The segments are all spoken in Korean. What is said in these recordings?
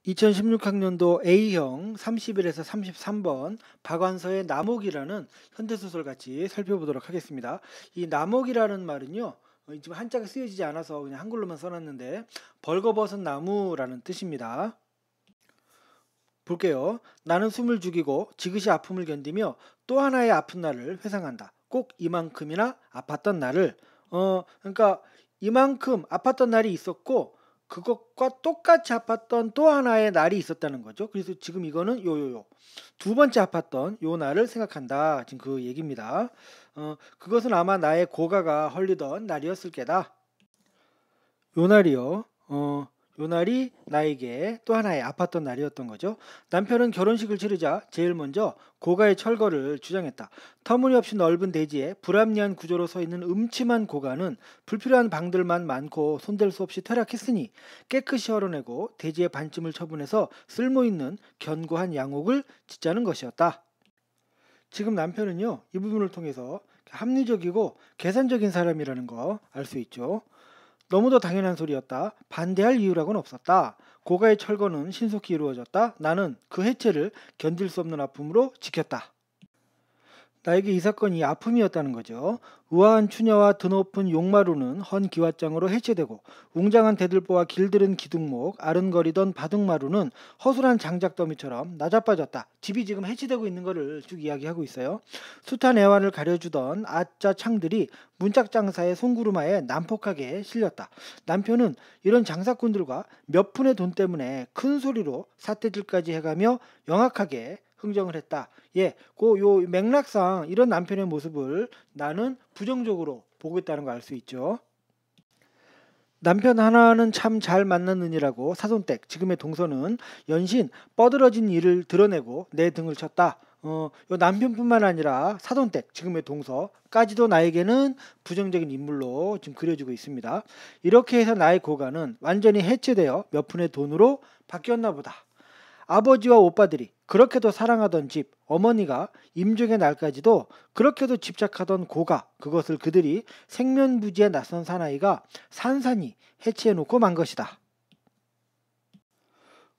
2016학년도 A형 31에서 33번 박완서의 남옥이라는 현대소설 같이 살펴보도록 하겠습니다. 이 남옥이라는 말은요, 지금 한자가 쓰여지지 않아서 그냥 한글로만 써놨는데 벌거벗은 나무라는 뜻입니다. 볼게요. 나는 숨을 죽이고 지그시 아픔을 견디며 또 하나의 아픈 날을 회상한다. 꼭 이만큼이나 아팠던 날을 그러니까 이만큼 아팠던 날이 있었고 그것과 똑같이 아팠던 또 하나의 날이 있었다는 거죠. 그래서 지금 이거는 두 번째 아팠던 요 날을 생각한다. 지금 그 얘기입니다. 그것은 아마 나의 고가가 헐리던 날이었을 게다. 요 날이요. 요 날이 나에게 또 하나의 아팠던 날이었던 거죠. 남편은 결혼식을 치르자 제일 먼저 고가의 철거를 주장했다. 터무니없이 넓은 대지에 불합리한 구조로 서 있는 음침한 고가는 불필요한 방들만 많고 손댈 수 없이 퇴락했으니 깨끗이 헐어내고 대지의 반쯤을 처분해서 쓸모있는 견고한 양옥을 짓자는 것이었다. 지금 남편은요, 이 부분을 통해서 합리적이고 계산적인 사람이라는 거 알 수 있죠. 너무도 당연한 소리였다. 반대할 이유라고는 없었다. 고가의 철거는 신속히 이루어졌다. 나는 그 해체를 견딜 수 없는 아픔으로 지켰다. 나에게 이 사건이 아픔이었다는 거죠. 우아한 추녀와 드높은 용마루는 헌 기왓장으로 해체되고 웅장한 대들보와 길들은 기둥목, 아른거리던 바둑마루는 허술한 장작더미처럼 낮아빠졌다. 집이 지금 해체되고 있는 거를 쭉 이야기하고 있어요. 숱한 애완을 가려주던 아짜 창들이 문짝장사의 송구루마에 난폭하게 실렸다. 남편은 이런 장사꾼들과 몇 푼의 돈 때문에 큰 소리로 삿대질까지 해가며 영악하게 흥정을 했다. 요 맥락상 이런 남편의 모습을 나는 부정적으로 보고 있다는 거 알 수 있죠. 남편 하나는 참 잘 만났느니라고 사돈댁 지금의 동서는 연신 뻐드러진 일을 드러내고 내 등을 쳤다. 요 남편뿐만 아니라 사돈댁 지금의 동서까지도 나에게는 부정적인 인물로 지금 그려지고 있습니다. 이렇게 해서 나의 고가는 완전히 해체되어 몇 푼의 돈으로 바뀌었나 보다. 아버지와 오빠들이 그렇게도 사랑하던 집, 어머니가 임종의 날까지도 그렇게도 집착하던 고가, 그것을 그들이 생면부지에 낯선 사나이가 산산이 해치해놓고 만 것이다.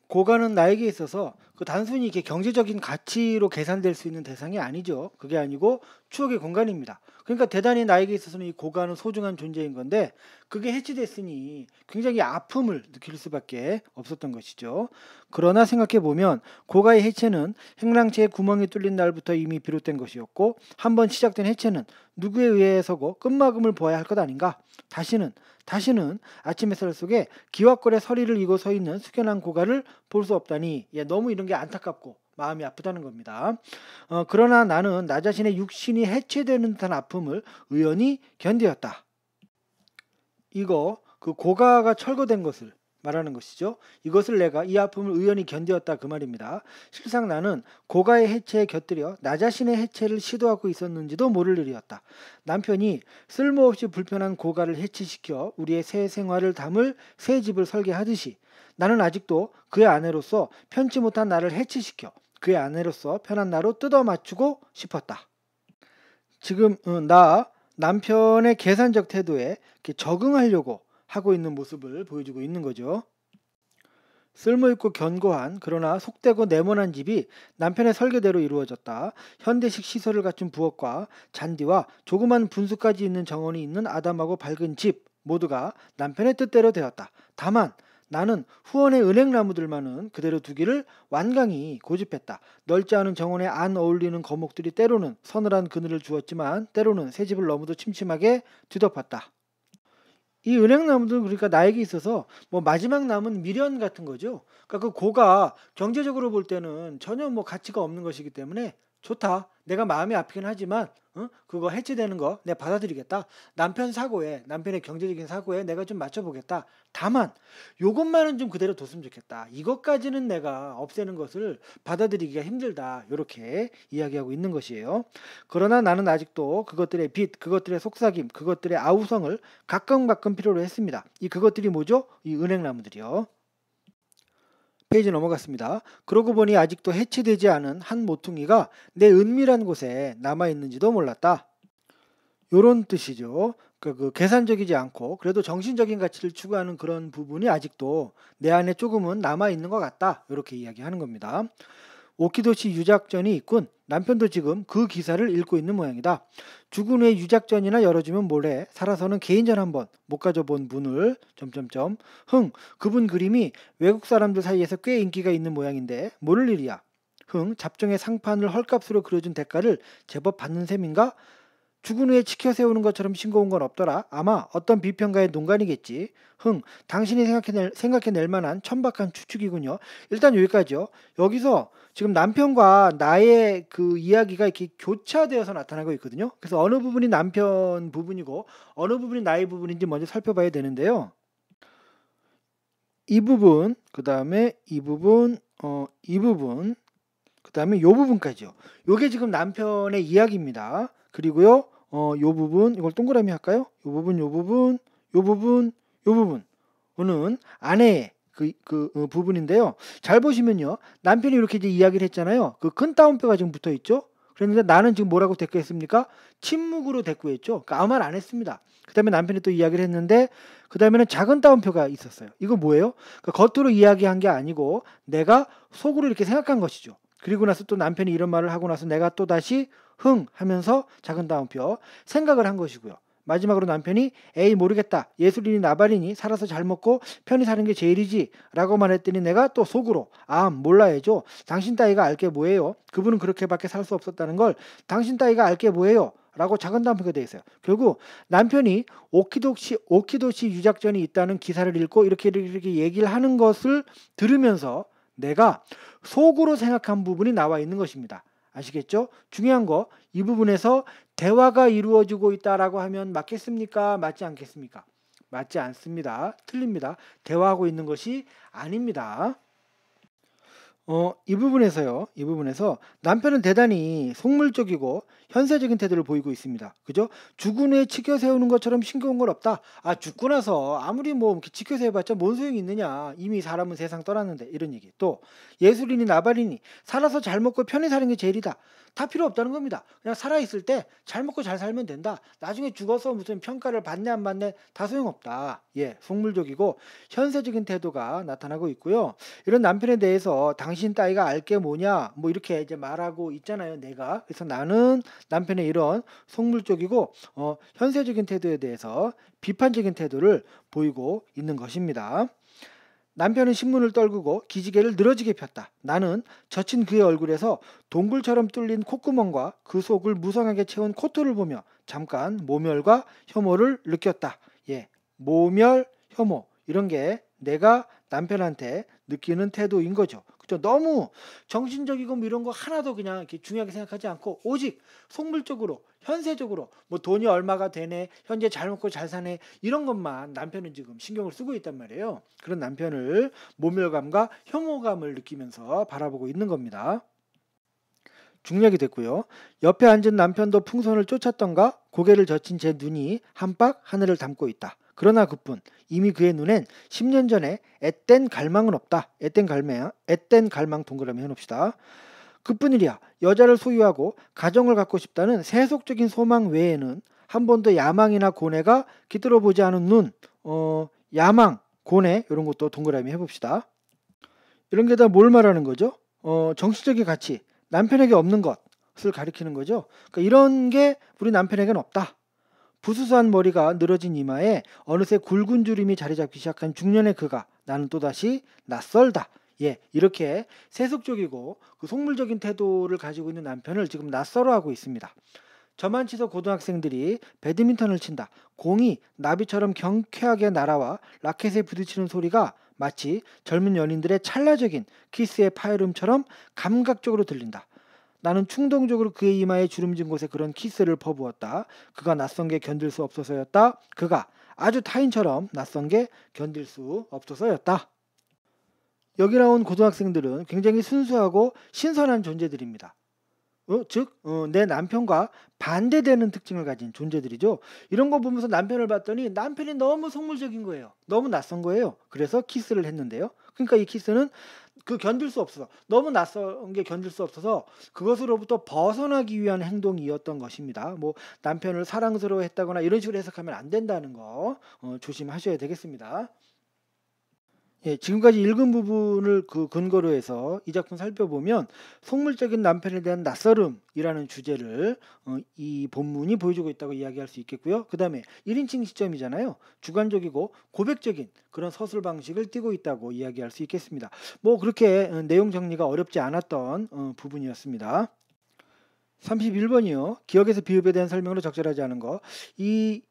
고가는 나에게 있어서 그 단순히 이렇게 경제적인 가치로 계산될 수 있는 대상이 아니죠. 그게 아니고 추억의 공간입니다. 그러니까 대단히 나에게 있어서는 이 고가는 소중한 존재인 건데 그게 해치됐으니 굉장히 아픔을 느낄 수밖에 없었던 것이죠. 그러나 생각해 보면 고가의 해체는 행랑채에 구멍이 뚫린 날부터 이미 비롯된 것이었고 한번 시작된 해체는 누구에 의해서고 끝마금을 보아야 할 것 아닌가? 다시는 아침 햇살 속에 기와골에 서리를 이고 서 있는 숙연한 고가를 볼 수 없다니 너무 이런 게 안타깝고 마음이 아프다는 겁니다. 그러나 나는 나 자신의 육신이 해체되는 듯한 아픔을 의연히 견디었다. 이거 그 고가가 철거된 것을 말하는 것이죠. 이것을 내가 이 아픔을 의연히 견디었다 그 말입니다. 실상 나는 고가의 해체에 곁들여 나 자신의 해체를 시도하고 있었는지도 모를 일이었다. 남편이 쓸모없이 불편한 고가를 해체시켜 우리의 새 생활을 담을 새 집을 설계하듯이 나는 아직도 그의 아내로서 편치 못한 나를 해체시켜 그의 아내로서 편한 나로 뜯어 맞추고 싶었다. 지금 나 남편의 계산적 태도에 이렇게 적응하려고 하고 있는 모습을 보여주고 있는 거죠. 쓸모있고 견고한 그러나 속되고 네모난 집이 남편의 설계대로 이루어졌다. 현대식 시설을 갖춘 부엌과 잔디와 조그만 분수까지 있는 정원이 있는 아담하고 밝은 집 모두가 남편의 뜻대로 되었다. 다만 나는 후원의 은행나무들만은 그대로 두기를 완강히 고집했다. 넓지 않은 정원에 안 어울리는 거목들이 때로는 서늘한 그늘을 주었지만 때로는 새 집을 너무도 침침하게 뒤덮었다. 이 은행나무들은 그러니까 나에게 있어서 뭐 마지막 남은 미련 같은 거죠. 그러니까 그 고가 경제적으로 볼 때는 전혀 뭐 가치가 없는 것이기 때문에 좋다. 내가 마음이 아프긴 하지만 그거 해체되는 거 내가 받아들이겠다. 남편의 경제적인 사고에 내가 좀 맞춰보겠다. 다만 요것만은 좀 그대로 뒀으면 좋겠다. 이것까지는 내가 없애는 것을 받아들이기가 힘들다. 이렇게 이야기하고 있는 것이에요. 그러나 나는 아직도 그것들의 빚, 그것들의 속삭임, 그것들의 아우성을 가끔가끔 필요로 했습니다. 이 그것들이 뭐죠? 이 은행나무들이요. 페이지 넘어갔습니다. 그러고 보니 아직도 해체되지 않은 한 모퉁이가 내 은밀한 곳에 남아있는지도 몰랐다. 요런 뜻이죠. 그 계산적이지 않고 그래도 정신적인 가치를 추구하는 그런 부분이 아직도 내 안에 조금은 남아 있는 것 같다. 이렇게 이야기하는 겁니다. 오키도시 유작전이 있군. 남편도 지금 그 기사를 읽고 있는 모양이다. 죽은 후에 유작전이나 열어주면 뭐래. 살아서는 개인전 한번 못 가져본 분을 점점점. 그분 그림이 외국 사람들 사이에서 꽤 인기가 있는 모양인데 모를 일이야. 잡종의 상판을 헐값으로 그려준 대가를 제법 받는 셈인가? 죽은 후에 치켜 세우는 것처럼 싱거운 건 없더라. 아마 어떤 비평가의 농간이겠지. 당신이 생각해낼 만한 천박한 추측이군요. 일단 여기까지요. 여기서 지금 남편과 나의 그 이야기가 이렇게 교차되어서 나타나고 있거든요. 그래서 어느 부분이 남편 부분이고 어느 부분이 나의 부분인지 먼저 살펴봐야 되는데요. 이 부분, 그 다음에 이 부분, 이 부분, 그 다음에 요 부분까지요. 요게 지금 남편의 이야기입니다. 그리고요, 요 부분, 이걸 동그라미 할까요? 요 부분, 요 부분, 요 부분, 요 부분은 아내의 부분인데요. 잘 보시면요. 남편이 이렇게 이제 이야기를 했잖아요. 그 큰 따옴표가 지금 붙어 있죠? 그런데 나는 지금 뭐라고 대꾸했습니까? 침묵으로 대꾸했죠. 그러니까 아무 말 안 했습니다. 그 다음에 남편이 또 이야기를 했는데, 그 다음에는 작은 따옴표가 있었어요. 이거 뭐예요? 그러니까 겉으로 이야기한 게 아니고 내가 속으로 이렇게 생각한 것이죠. 그리고 나서 또 남편이 이런 말을 하고 나서 내가 또 다시 하면서 작은 따옴표 생각을 한 것이고요. 마지막으로 남편이 에이 모르겠다. 예술인이 나발이니 살아서 잘 먹고 편히 사는 게 제일이지 라고 말했더니 내가 또 속으로 몰라야죠. 당신 따위가 알게 뭐예요. 그분은 그렇게밖에 살 수 없었다는 걸 당신 따위가 알게 뭐예요. 라고 작은 따옴표가 되어 있어요. 결국 남편이 오키도시 유작전이 있다는 기사를 읽고 이렇게 얘기를 하는 것을 들으면서 내가 속으로 생각한 부분이 나와 있는 것입니다. 아시겠죠? 중요한 거 이 부분에서 대화가 이루어지고 있다라고 하면 맞겠습니까? 맞지 않겠습니까? 맞지 않습니다. 틀립니다. 대화하고 있는 것이 아닙니다. 이 부분에서요. 이 부분에서 남편은 대단히 속물적이고 현세적인 태도를 보이고 있습니다. 그죠? 죽은 후에 치켜 세우는 것처럼 싱거운 건 없다. 죽고 나서 아무리 뭐 이렇게 치켜 세워봤자 뭔 소용이 있느냐. 이미 사람은 세상 떠났는데 이런 얘기. 또 예술인이 나발이니 살아서 잘 먹고 편히 사는 게 제일이다. 다 필요 없다는 겁니다. 그냥 살아있을 때 잘 먹고 잘 살면 된다. 나중에 죽어서 무슨 평가를 받네 안 받네 다 소용없다. 예, 속물적이고 현세적인 태도가 나타나고 있고요. 이런 남편에 대해서 당신 따위가 알게 뭐냐 뭐 이렇게 이제 말하고 있잖아요. 내가. 그래서 나는 남편의 이런 속물적이고 현세적인 태도에 대해서 비판적인 태도를 보이고 있는 것입니다. 남편은 신문을 떨구고 기지개를 늘어지게 폈다. 나는 젖힌 그의 얼굴에서 동굴처럼 뚫린 콧구멍과 그 속을 무성하게 채운 코털을 보며 잠깐 모멸과 혐오를 느꼈다. 예, 모멸, 혐오 이런 게 내가 남편한테 느끼는 태도인 거죠. 그죠? 너무 정신적이고 뭐 이런 거 하나도 그냥 이렇게 중요하게 생각하지 않고 오직 속물적으로 현세적으로 뭐 돈이 얼마가 되네 현재 잘 먹고 잘 사네 이런 것만 남편은 지금 신경을 쓰고 있단 말이에요. 그런 남편을 모멸감과 혐오감을 느끼면서 바라보고 있는 겁니다. 중략이 됐고요. 옆에 앉은 남편도 풍선을 쫓았던가 고개를 젖힌 제 눈이 한박 하늘을 담고 있다. 그러나 그뿐 이미 그의 눈엔 10년 전에 앳된 갈망은 없다. 앳된 갈망 동그라미 해놓읍시다. 그뿐이랴. 여자를 소유하고 가정을 갖고 싶다는 세속적인 소망 외에는 한 번도 야망이나 고뇌가 깃들어 보지 않은 눈, 야망, 고뇌 이런 것도 동그라미 해봅시다. 이런 게 다 뭘 말하는 거죠? 정신적인 가치, 남편에게 없는 것을 가리키는 거죠. 그러니까 이런 게 우리 남편에게는 없다. 부수수한 머리가 늘어진 이마에 어느새 굵은 주름이 자리 잡기 시작한 중년의 그가 나는 또다시 낯설다. 예, 이렇게 세속적이고 그 속물적인 태도를 가지고 있는 남편을 지금 낯설어하고 있습니다. 저만치도 고등학생들이 배드민턴을 친다. 공이 나비처럼 경쾌하게 날아와 라켓에 부딪히는 소리가 마치 젊은 연인들의 찰나적인 키스의 파열음처럼 감각적으로 들린다. 나는 충동적으로 그의 이마에 주름진 곳에 그런 키스를 퍼부었다. 그가 낯선 게 견딜 수 없어서였다. 그가 아주 타인처럼 낯선 게 견딜 수 없어서였다. 여기 나온 고등학생들은 굉장히 순수하고 신선한 존재들입니다. 즉 내 남편과 반대되는 특징을 가진 존재들이죠. 이런 거 보면서 남편을 봤더니 남편이 너무 속물적인 거예요. 너무 낯선 거예요. 그래서 키스를 했는데요. 그러니까 이 키스는 견딜 수 없어서 너무 낯선 게 견딜 수 없어서 그것으로부터 벗어나기 위한 행동이었던 것입니다. 뭐 남편을 사랑스러워했다거나 이런 식으로 해석하면 안 된다는 거 조심하셔야 되겠습니다. 예, 지금까지 읽은 부분을 근거로 해서 이 작품 살펴보면 속물적인 남편에 대한 낯설음이라는 주제를 이 본문이 보여주고 있다고 이야기할 수 있겠고요. 그 다음에 1인칭 시점이잖아요. 주관적이고 고백적인 그런 서술 방식을 띠고 있다고 이야기할 수 있겠습니다. 뭐 그렇게 내용 정리가 어렵지 않았던 부분이었습니다. 31번이요. 기억에서 비읍에 대한 설명으로 적절하지 않은 거.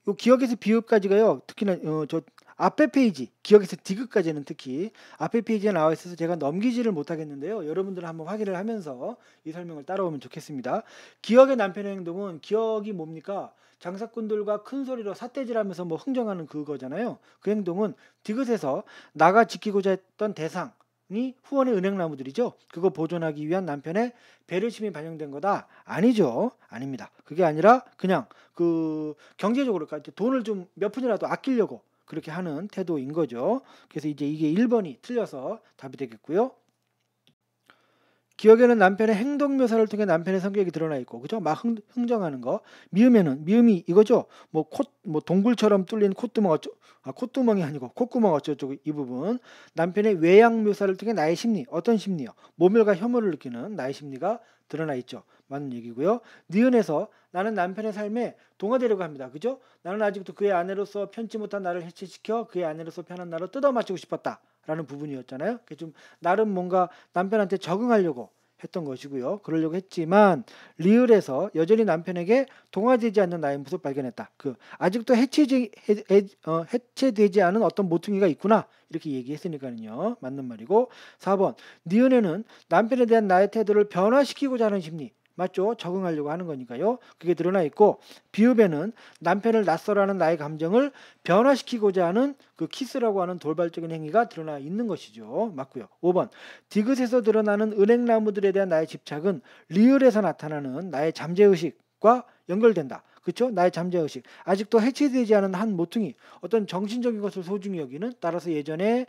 요 기억에서 비읍까지가요. 특히나 저 앞에 페이지, 기억에서 디귿까지는 특히 앞에 페이지에 나와 있어서 제가 넘기지를 못하겠는데요. 여러분들 한번 확인을 하면서 이 설명을 따라오면 좋겠습니다. 기억의 남편의 행동은 기억이 뭡니까? 장사꾼들과 큰 소리로 삿대질하면서 뭐 흥정하는 그거잖아요. 그 행동은 디귿에서 나가 지키고자 했던 대상 이 후원의 은행나무들이죠. 그거 보존하기 위한 남편의 배려심이 반영된 거다. 아니죠. 아닙니다. 그게 아니라 그냥 경제적으로 그러니까 돈을 좀 몇 푼이라도 아끼려고 그렇게 하는 태도인 거죠. 그래서 이제 이게 1번이 틀려서 답이 되겠고요. 기억에는 남편의 행동 묘사를 통해 남편의 성격이 드러나 있고, 그죠? 막 흥정하는 거. 미음에는 미음이 이거죠. 뭐 동굴처럼 뚫린 콧구멍 콧구멍이 아니고 콧구멍 어쩌고저쩌고 이 부분. 남편의 외양 묘사를 통해 나의 심리, 어떤 심리요? 모멸과 혐오를 느끼는 나의 심리가 드러나 있죠. 맞는 얘기고요. 니은에서 나는 남편의 삶에 동화되려고 합니다. 그죠? 나는 아직도 그의 아내로서 편치 못한 나를 해체시켜 그의 아내로서 편한 나로 뜯어맞추고 싶었다. 라는 부분이었잖아요. 좀 나름 뭔가 남편한테 적응하려고 했던 것이고요. 그러려고 했지만 리을에서 여전히 남편에게 동화되지 않는 나의 모습을 발견했다. 아직도 해체되지 않은 어떤 모퉁이가 있구나. 이렇게 얘기했으니까요. 맞는 말이고. 4번 니은에는 남편에 대한 나의 태도를 변화시키고자 하는 심리. 맞죠? 적응하려고 하는 거니까요. 그게 드러나 있고 비읍에는 남편을 낯설어하는 나의 감정을 변화시키고자 하는 키스라고 하는 돌발적인 행위가 드러나 있는 것이죠. 맞고요. 5번 디귿에서 드러나는 은행나무들에 대한 나의 집착은 리을에서 나타나는 나의 잠재의식과 연결된다. 그렇죠? 나의 잠재의식. 아직도 해체되지 않은 한 모퉁이, 어떤 정신적인 것을 소중히 여기는, 따라서 예전에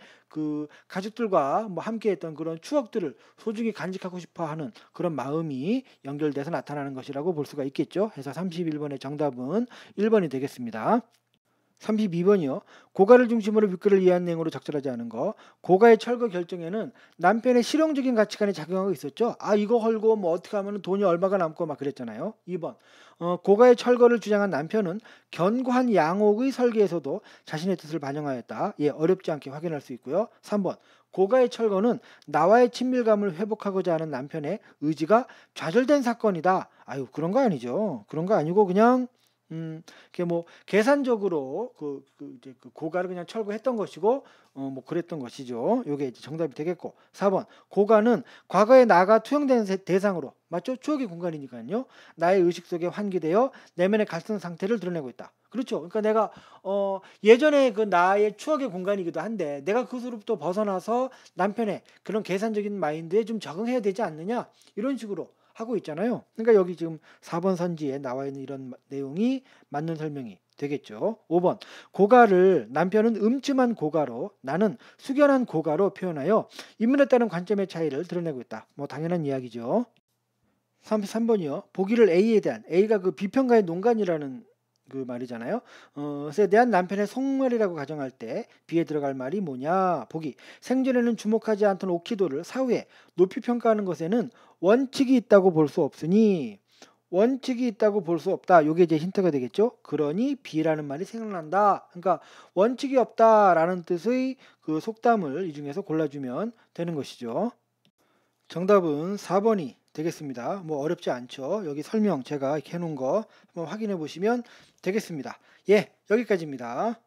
가족들과 뭐 함께했던 그런 추억들을 소중히 간직하고 싶어하는 그런 마음이 연결돼서 나타나는 것이라고 볼 수가 있겠죠. 해서 31번의 정답은 1번이 되겠습니다. 32번이요. 고가를 중심으로 윗글을 이해한 내용으로 적절하지 않은 거. 고가의 철거 결정에는 남편의 실용적인 가치관이 작용하고 있었죠. 이거 헐고 뭐 어떻게 하면 돈이 얼마가 남고 막 그랬잖아요. 2번 고가의 철거를 주장한 남편은 견고한 양옥의 설계에서도 자신의 뜻을 반영하였다. 예, 어렵지 않게 확인할 수 있고요. 3번 고가의 철거는 나와의 친밀감을 회복하고자 하는 남편의 의지가 좌절된 사건이다. 그런 거 아니죠. 그런 거 아니고 그냥 그게 뭐 계산적으로 이제 고가를 그냥 철거했던 것이고 뭐 그랬던 것이죠. 요게 이제 정답이 되겠고. 4번 고가는 과거에 나가 투영된 대상으로, 맞죠? 추억의 공간이니까요. 나의 의식 속에 환기되어 내면의 갈등 상태를 드러내고 있다. 그렇죠. 그러니까 내가 예전에 나의 추억의 공간이기도 한데 내가 그것으로부터 벗어나서 남편의 그런 계산적인 마인드에 좀 적응해야 되지 않느냐, 이런 식으로 하고 있잖아요. 그러니까 여기 지금 4번 선지에 나와 있는 이런 내용이 맞는 설명이 되겠죠. 5번 고가를 남편은 음침한 고가로, 나는 숙연한 고가로 표현하여 인물에 따른 관점의 차이를 드러내고 있다. 뭐 당연한 이야기죠. 33번이요. 보기를 A에 대한, A가 비평가의 농간이라는 말이잖아요. 것에 대한 남편의 속말이라고 가정할 때 B에 들어갈 말이 뭐냐? 보기. 생전에는 주목하지 않던 오키도를 사후에 높이 평가하는 것에는 원칙이 있다고 볼 수 없으니, 원칙이 있다고 볼 수 없다. 요게 이제 힌트가 되겠죠. 그러니 B라는 말이 생각난다. 그러니까 원칙이 없다라는 뜻의 속담을 이 중에서 골라주면 되는 것이죠. 정답은 4번이 되겠습니다. 뭐 어렵지 않죠. 여기 설명 제가 이렇게 해놓은 거 한번 확인해 보시면 되겠습니다. 예, 여기까지입니다.